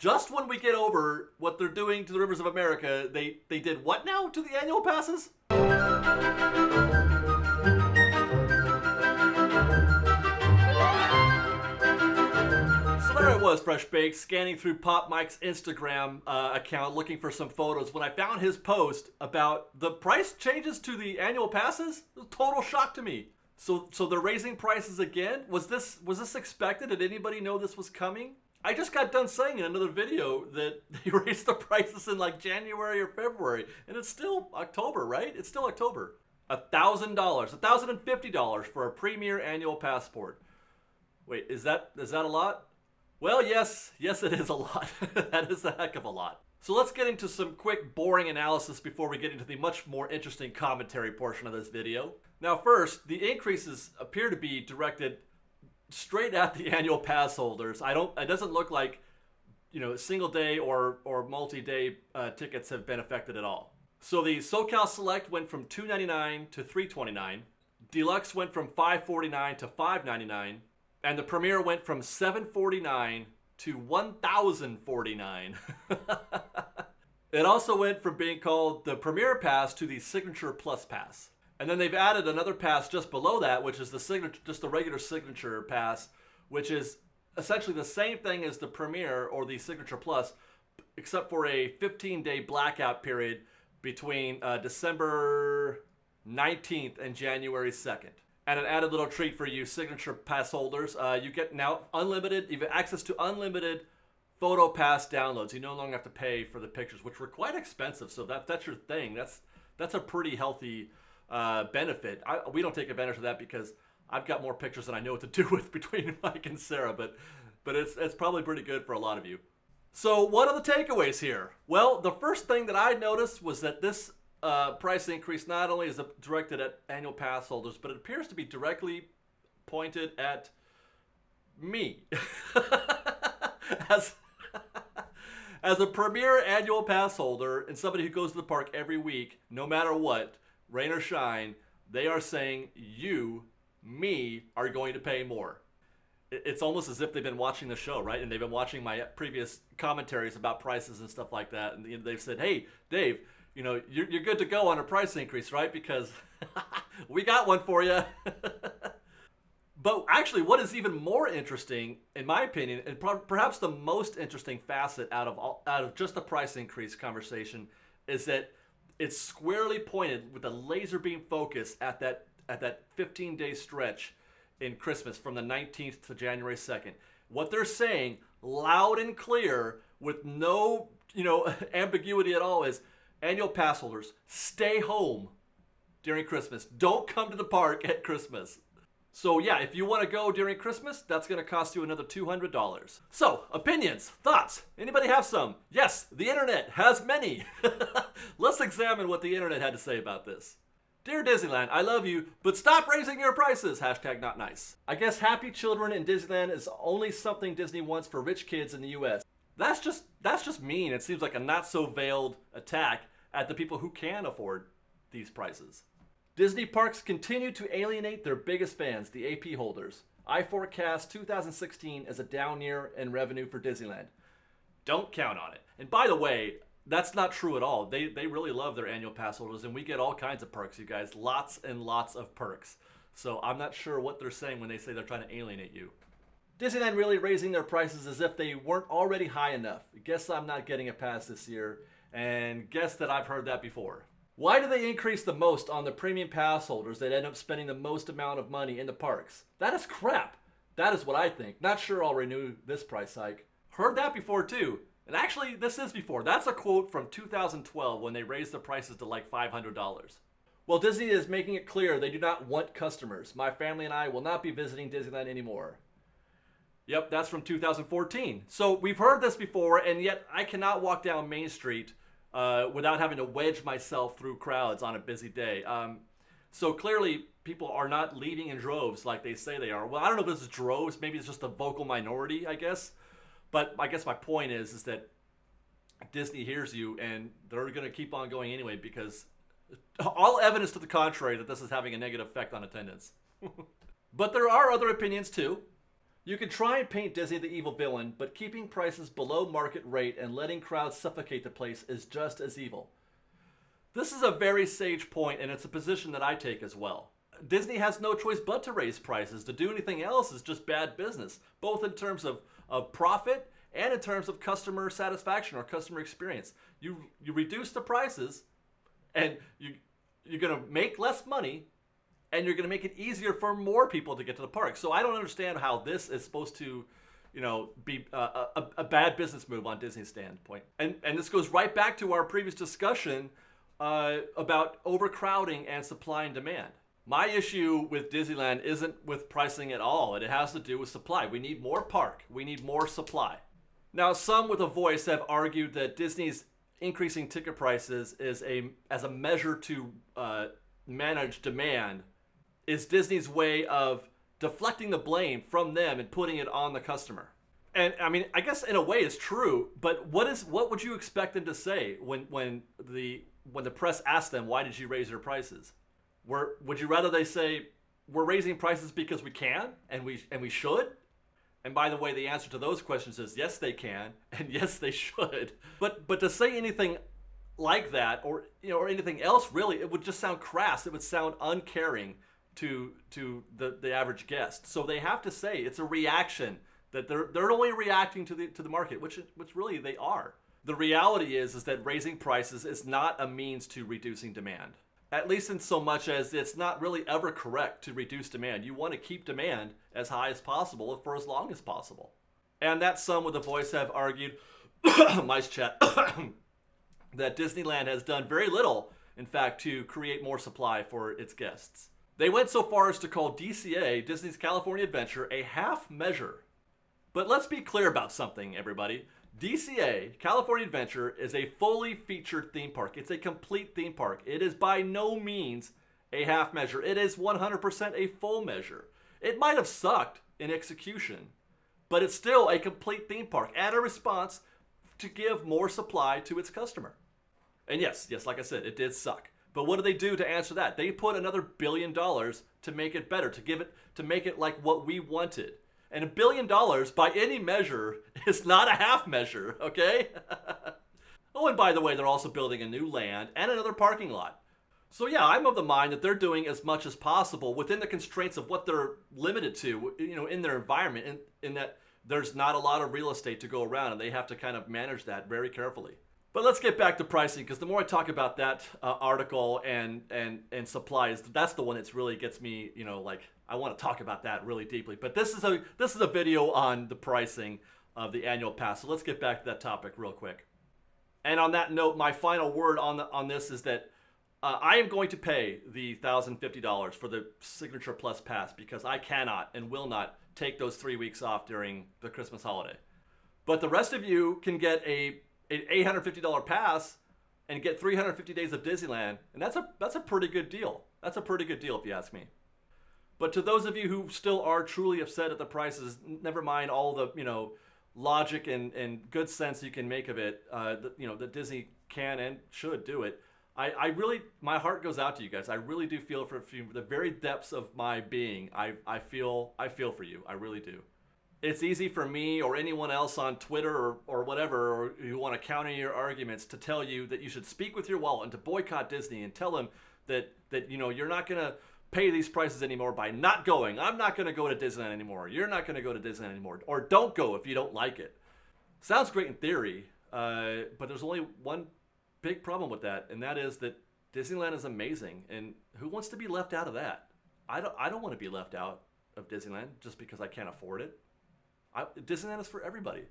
Just when we get over what they're doing to the rivers of America, they did what now to the annual passes? So there I was, Fresh Baked, scanning through Pop Mike's Instagram account looking for some photos when I found his post about the price changes to the annual passes. It was a total shock to me. So they're raising prices again? Was this expected? Did anybody know this was coming? I just got done saying in another video that they raised the prices in like January or February, and it's still October, right? It's still October. $1,000, $1,050 for a premier annual passport. Wait, is that a lot? Well, yes, it is a lot. That is a heck of a lot. So let's get into some quick, boring analysis before we get into the much more interesting commentary portion of this video. Now, first, the increases appear to be directed straight at the annual pass holders. It doesn't look like, single day or multi-day tickets have been affected at all. So the SoCal Select went from $299 to $329. Deluxe went from $549 to $599. And the Premier went from $749 to $1,049. It also went from being called the Premier Pass to the Signature Plus Pass. And then they've added another pass just below that, which is the signature, just the regular Signature Pass, which is essentially the same thing as the Premier or the Signature Plus, except for a 15-day blackout period between December 19th and January 2nd. And an added little treat for you Signature Pass holders. You get now you have access to unlimited Photo Pass downloads. You no longer have to pay for the pictures, which were quite expensive. So that's your thing. That's a pretty healthy benefit. We don't take advantage of that because I've got more pictures than I know what to do with between Mike and Sarah. But it's probably pretty good for a lot of you. So what are the takeaways here? Well, the first thing that I noticed was that this price increase not only is directed at annual pass holders, but it appears to be directly pointed at me. As a premier annual pass holder and somebody who goes to the park every week, no matter what, rain or shine, they are saying me, are going to pay more. It's almost as if they've been watching the show, right? And they've been watching my previous commentaries about prices and stuff like that. And they've said, hey, Dave, you're good to go on a price increase, right? Because we got one for you. But actually, what is even more interesting, in my opinion, and perhaps the most interesting facet out of just the price increase conversation, is that it's squarely pointed with a laser beam focus at that 15-day stretch in Christmas from the 19th to January 2nd. What they're saying, loud and clear, with no ambiguity at all, is annual pass holders, stay home during Christmas. Don't come to the park at Christmas. So yeah, if you want to go during Christmas, that's going to cost you another $200. So, opinions, thoughts, anybody have some? Yes, the internet has many. Let's examine what the internet had to say about this. Dear Disneyland, I love you, but stop raising your prices. #NotNice. I guess happy children in Disneyland is only something Disney wants for rich kids in the US. That's just mean. It seems like a not so veiled attack at the people who can afford these prices. Disney parks continue to alienate their biggest fans, the AP holders. I forecast 2016 as a down year in revenue for Disneyland. Don't count on it. And by the way, that's not true at all. They really love their annual pass holders, and we get all kinds of perks, you guys. Lots and lots of perks. So I'm not sure what they're saying when they say they're trying to alienate you. Disneyland really raising their prices as if they weren't already high enough. Guess I'm not getting a pass this year, and guess that I've heard that before. Why do they increase the most on the premium pass holders that end up spending the most amount of money in the parks? That is crap. That is what I think. Not sure I'll renew this price hike. Heard that before too. And actually, this is before. That's a quote from 2012 when they raised the prices to like $500. Well, Disney is making it clear they do not want customers. My family and I will not be visiting Disneyland anymore. Yep, that's from 2014. So we've heard this before, and yet I cannot walk down Main Street without having to wedge myself through crowds on a busy day. So clearly, people are not leaving in droves like they say they are. Well, I don't know if this is droves. Maybe it's just a vocal minority, I guess. But I guess my point is that Disney hears you, and they're going to keep on going anyway because all evidence to the contrary that this is having a negative effect on attendance. But there are other opinions too. You can try and paint Disney the evil villain, but keeping prices below market rate and letting crowds suffocate the place is just as evil. This is a very sage point, and it's a position that I take as well. Disney has no choice but to raise prices. To do anything else is just bad business, both in terms of profit and in terms of customer satisfaction or customer experience. You reduce the prices, and you're going to make less money, and you're going to make it easier for more people to get to the park. So I don't understand how this is supposed to, be a bad business move on Disney's standpoint. And this goes right back to our previous discussion about overcrowding and supply and demand. My issue with Disneyland isn't with pricing at all. It has to do with supply. We need more park. We need more supply. Now, some with a voice have argued that Disney's increasing ticket prices as a measure to manage demand is Disney's way of deflecting the blame from them and putting it on the customer. And I mean, I guess in a way it's true, but what would you expect them to say when the press asks them, why did you raise your prices? Would you rather they say, we're raising prices because we can and we should? And by the way, the answer to those questions is yes, they can, and yes, they should. But to say anything like that, or anything else, really, it would just sound crass. It would sound uncaring to the average guest. So they have to say it's a reaction, that they're only reacting to the market, which really they are. The reality is that raising prices is not a means to reducing demand. At least in so much as it's not really ever correct to reduce demand. You want to keep demand as high as possible for as long as possible. And that some with a voice have argued, mice chat, that Disneyland has done very little, in fact, to create more supply for its guests. They went so far as to call DCA, Disney's California Adventure, a half measure. But let's be clear about something, everybody. DCA, California Adventure, is a fully featured theme park. It's a complete theme park. It is by no means a half measure. It is 100% a full measure. It might have sucked in execution, but it's still a complete theme park and a response to give more supply to its customer. And yes, like I said, it did suck. But what did they do to answer that? They put another $1 billion to make it better, to make it like what we wanted. And $1 billion, by any measure, is not a half measure, okay? Oh, and by the way, they're also building a new land and another parking lot. So yeah, I'm of the mind that they're doing as much as possible within the constraints of what they're limited to, in their environment, in that there's not a lot of real estate to go around, and they have to kind of manage that very carefully. But let's get back to pricing, because the more I talk about that article and supplies, that's the one that really gets me, I want to talk about that really deeply. But this is a video on the pricing of the annual pass. So let's get back to that topic real quick. And on that note, my final word on this is that I am going to pay the $1,050 for the Signature Plus pass, because I cannot and will not take those 3 weeks off during the Christmas holiday. But the rest of you can get an $850 pass and get 350 days of Disneyland, and that's a pretty good deal. That's a pretty good deal if you ask me. But to those of you who still are truly upset at the prices, never mind all the logic and good sense you can make of it, that Disney can and should do it. I really, my heart goes out to you guys. I really do feel for you, the very depths of my being. I feel for you. I really do. It's easy for me or anyone else on Twitter or whatever, or who want to counter your arguments, to tell you that you should speak with your wallet and to boycott Disney and tell them that you're not going to pay these prices anymore by not going. I'm not going to go to Disneyland anymore. You're not going to go to Disneyland anymore. Or don't go if you don't like it. Sounds great in theory, but there's only one big problem with that, and that is that Disneyland is amazing, and who wants to be left out of that? I don't want to be left out of Disneyland just because I can't afford it. Disneyland is for everybody.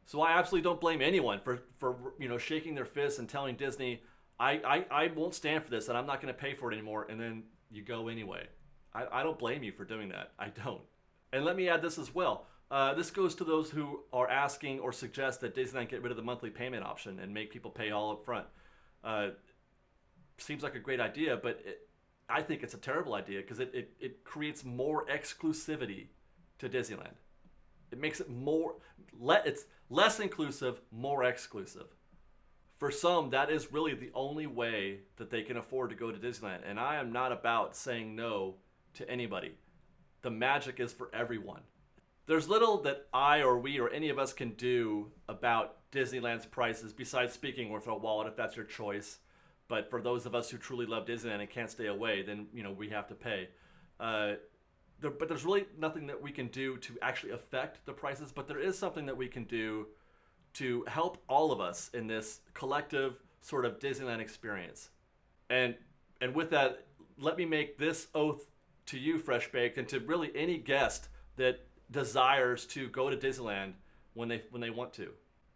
So I absolutely don't blame anyone for shaking their fists and telling Disney, I won't stand for this and I'm not going to pay for it anymore, and then you go anyway. I don't blame you for doing that. I don't. And let me add this as well. This goes to those who are asking or suggest that Disneyland get rid of the monthly payment option and make people pay all up front. Seems like a great idea, but I think it's a terrible idea, because it creates more exclusivity to Disneyland. It makes it it's less inclusive, more exclusive. For some, that is really the only way that they can afford to go to Disneyland. And I am not about saying no to anybody. The magic is for everyone. There's little that I or we or any of us can do about Disneyland's prices besides speaking with our wallet if that's your choice. But for those of us who truly love Disneyland and can't stay away, then we have to pay. But there's really nothing that we can do to actually affect the prices. But there is something that we can do to help all of us in this collective sort of Disneyland experience. And with that, let me make this oath to you, Fresh Baked, and to really any guest that desires to go to Disneyland when they want to.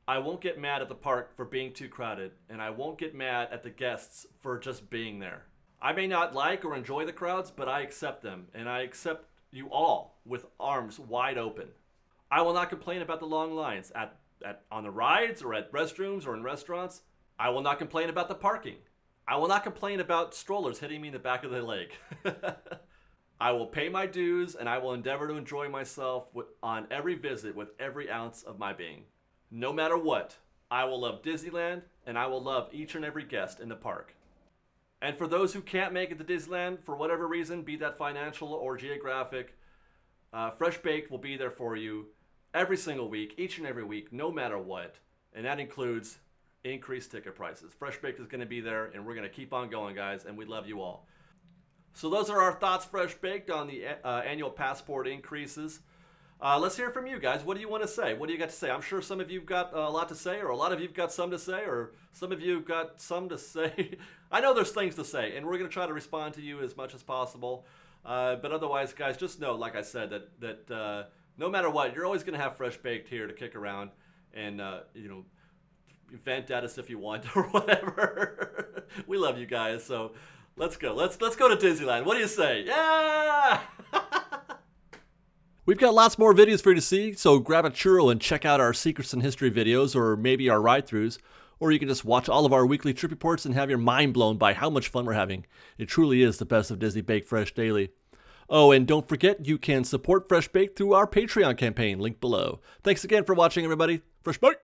I won't get mad at the park for being too crowded, and I won't get mad at the guests for just being there. I may not like or enjoy the crowds, but I accept them, and I accept you all with arms wide open. I will not complain about the long lines on the rides or at restrooms or in restaurants. I will not complain about the parking. I will not complain about strollers hitting me in the back of the leg. I will pay my dues, and I will endeavor to enjoy myself on every visit with every ounce of my being. No matter what, I will love Disneyland, and I will love each and every guest in the park. And for those who can't make it to Disneyland for whatever reason, be that financial or geographic, Fresh Baked will be there for you every single week, each and every week, no matter what. And that includes increased ticket prices. Fresh Baked is going to be there, and we're going to keep on going, guys, and we love you all. So those are our thoughts, Fresh Baked, on the annual passport increases. Let's hear from you guys. What do you want to say? What do you got to say? I'm sure some of you've got a lot to say, or a lot of you've got some to say, or some of you've got some to say. I know there's things to say, and we're going to try to respond to you as much as possible. But otherwise, guys, just know, like I said, that no matter what, you're always going to have Fresh Baked here to kick around and, vent at us if you want or whatever. We love you guys, so let's go. Let's go to Disneyland. What do you say? Yeah! We've got lots more videos for you to see, so grab a churro and check out our Secrets and History videos, or maybe our ride-throughs, or you can just watch all of our weekly trip reports and have your mind blown by how much fun we're having. It truly is the best of Disney Baked Fresh Daily. Oh, and don't forget, you can support Fresh Baked through our Patreon campaign, link below. Thanks again for watching, everybody. Fresh Baked!